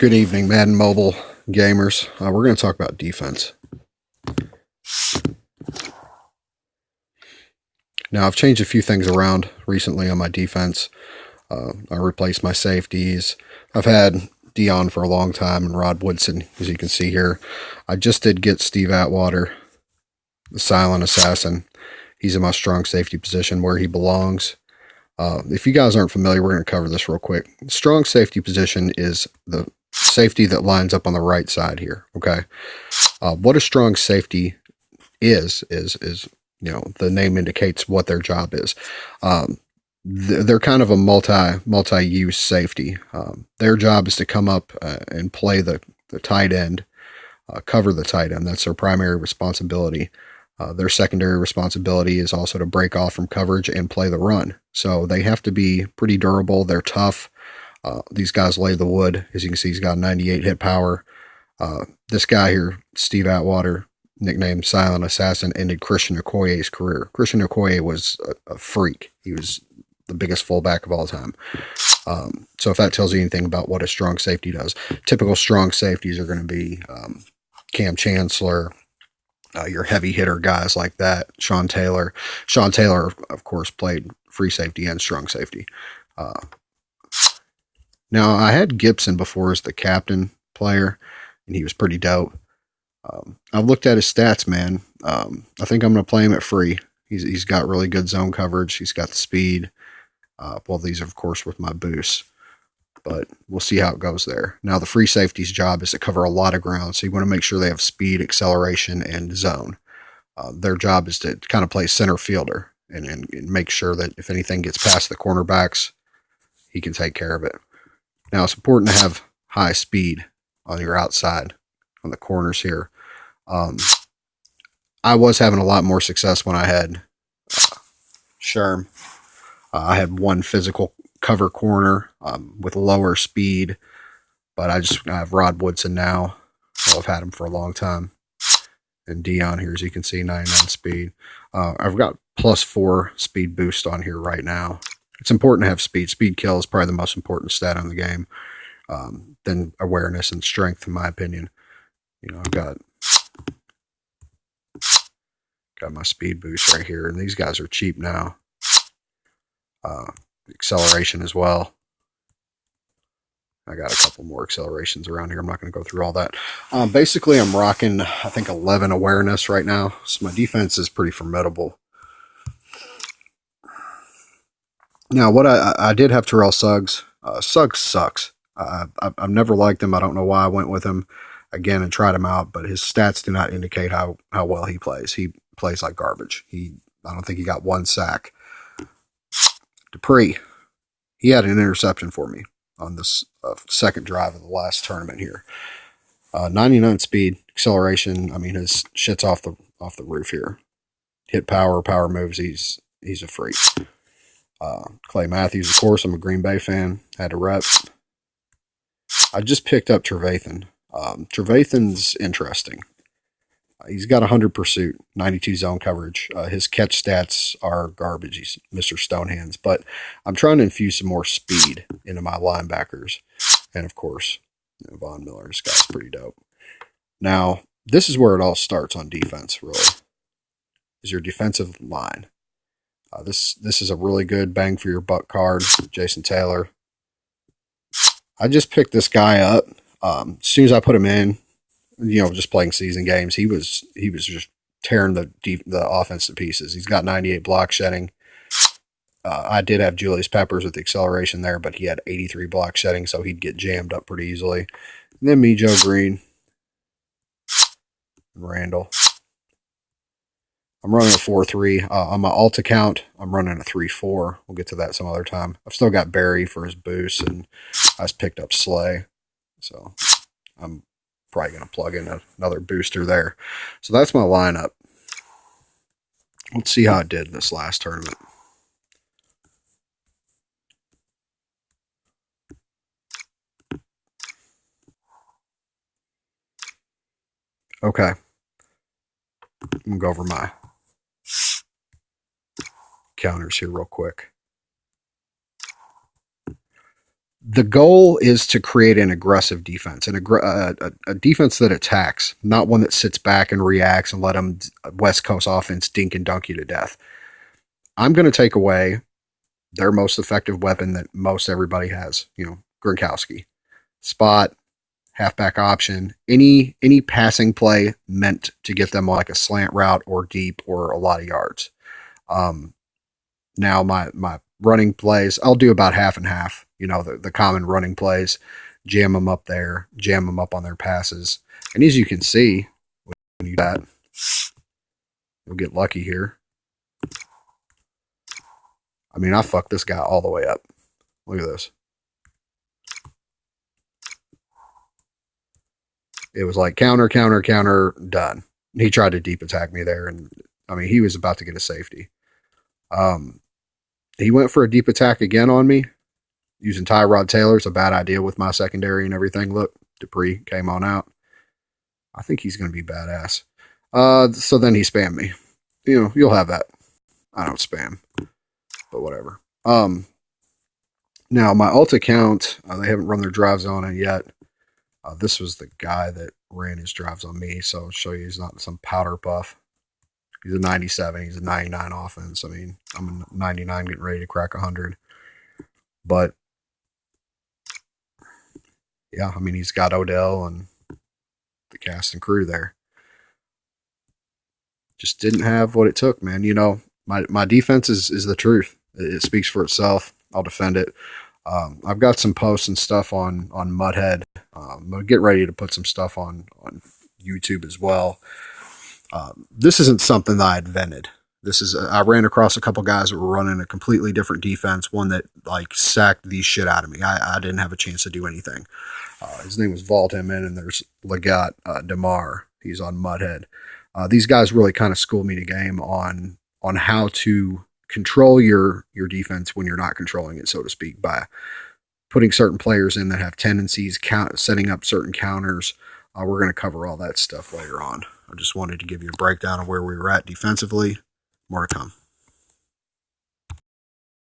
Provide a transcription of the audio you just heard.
Good evening, Madden Mobile gamers. We're going to talk about defense. Now, I've changed a few things around recently on my defense. I replaced my safeties. I've had Dion for a long time and Rod Woodson, as you can see here. I just did get Steve Atwater, the silent assassin. He's in my strong safety position where he belongs. If you guys aren't familiar, we're going to cover this real quick. Strong safety position is the safety that lines up on the right side here. Okay. What a strong safety is the name indicates what their job is. They're kind of a multi-use safety. Their job is to come up and play the tight end, cover the tight end. That's their primary responsibility. Their secondary responsibility is also to break off from coverage and play the run. So they have to be pretty durable. They're tough. These guys lay the wood. As you can see, he's got 98 hit power. This guy here, Steve Atwater, nicknamed Silent Assassin, ended Christian Okoye's career. Christian Okoye was a freak. He was the biggest fullback of all time. So if that tells you anything about what a strong safety does, typical strong safeties are going to be Cam Chancellor, your heavy hitter guys like that, Sean Taylor. Sean Taylor, of course, played free safety and strong safety. Now, I had Gibson before as the captain player, and he was pretty dope. I've looked at his stats, man. I think I'm going to play him at free. He's got really good zone coverage. He's got the speed. Well, these are, of course, with my boosts. But we'll see how it goes there. Now, the free safety's job is to cover a lot of ground, so you want to make sure they have speed, acceleration, and zone. Their job is to kind of play center fielder and make sure that if anything gets past the cornerbacks, he can take care of it. Now, it's important to have high speed on your outside, on the corners here. I was having a lot more success when I had Sherm. I had one physical cover corner with lower speed, but I have Rod Woodson now. Well, I've had him for a long time. And Dion here, as you can see, 99 speed. I've got +4 speed boost on here right now. It's important to have speed. Speed kill is probably the most important stat on the game. Then awareness and strength, in my opinion. I've got my speed boost right here, and these guys are cheap now. Acceleration as well. I got a couple more accelerations around here. I'm not going to go through all that. Basically, I'm rocking, I think, 11 awareness right now. So my defense is pretty formidable. Now, what I did have Terrell Suggs. Suggs sucks. I've never liked him. I don't know why I went with him again and tried him out, but his stats do not indicate how well he plays. He plays like garbage. I don't think he got one sack. Dupree, he had an interception for me on this second drive of the last tournament here. 99 speed, acceleration. I mean, his shit's off the roof here. Hit power moves. He's a freak. Clay Matthews, of course. I'm a Green Bay fan. Had a rep. I just picked up Trevathan. Trevathan's interesting. He's got 100 pursuit, 92 zone coverage. His catch stats are garbage. He's Mr. Stonehands. But I'm trying to infuse some more speed into my linebackers. And, of course, Von Miller. This guy's pretty dope. Now, this is where it all starts on defense, really, is your defensive line. This is a really good bang for your buck card, Jason Taylor. I just picked this guy up. As soon as I put him in, just playing season games, he was just tearing the offense to pieces. He's got 98 block shedding. I did have Julius Peppers with the acceleration there, but he had 83 block shedding, so he'd get jammed up pretty easily. And then me, Joe Green, and Randall. I'm running a 4-3. On my alt account, I'm running a 3-4. We'll get to that some other time. I've still got Barry for his boost, and I just picked up Slay. So I'm probably going to plug in another booster there. So that's my lineup. Let's see how it did this last tournament. Okay. I'm going to go over my counters here real quick. The goal is to create an aggressive defense, a defense that attacks, not one that sits back and reacts and let them West Coast offense dink and dunk you to death. I'm going to take away their most effective weapon that most everybody has, Gronkowski. Spot, halfback option, any passing play meant to get them like a slant route or deep or a lot of yards. Now my running plays, I'll do about half and half. The common running plays, jam them up there, jam them up on their passes, and as you can see, when you do that, you'll get lucky here. I mean, I fucked this guy all the way up. Look at this. It was like counter, counter, counter, done. He tried to deep attack me there, and I mean, he was about to get a safety. He went for a deep attack again on me. Using Tyrod Taylor's a bad idea with my secondary and everything. Look, Dupree came on out. I think he's going to be badass. So then he spammed me. You'll have that. I don't spam, but whatever. Now my alt account, they haven't run their drives on it yet. This was the guy that ran his drives on me, so I'll show you he's not some powder puff. He's a 97. He's a 99 offense. I mean, I'm a 99 getting ready to crack 100. But, yeah, I mean, he's got Odell and the cast and crew there. Just didn't have what it took, man. My defense is the truth. It speaks for itself. I'll defend it. I've got some posts and stuff on Mudhead. I'm going to get ready to put some stuff on YouTube as well. This isn't something that I invented. I ran across a couple guys that were running a completely different defense, one that like sacked the shit out of me. I didn't have a chance to do anything. His name was Vault him in, and there's Legat Damar. He's on Mudhead. These guys really kind of schooled me the game on how to control your defense when you're not controlling it, so to speak, by putting certain players in that have tendencies, setting up certain counters. We're going to cover all that stuff later on. I just wanted to give you a breakdown of where we were at defensively. More to come.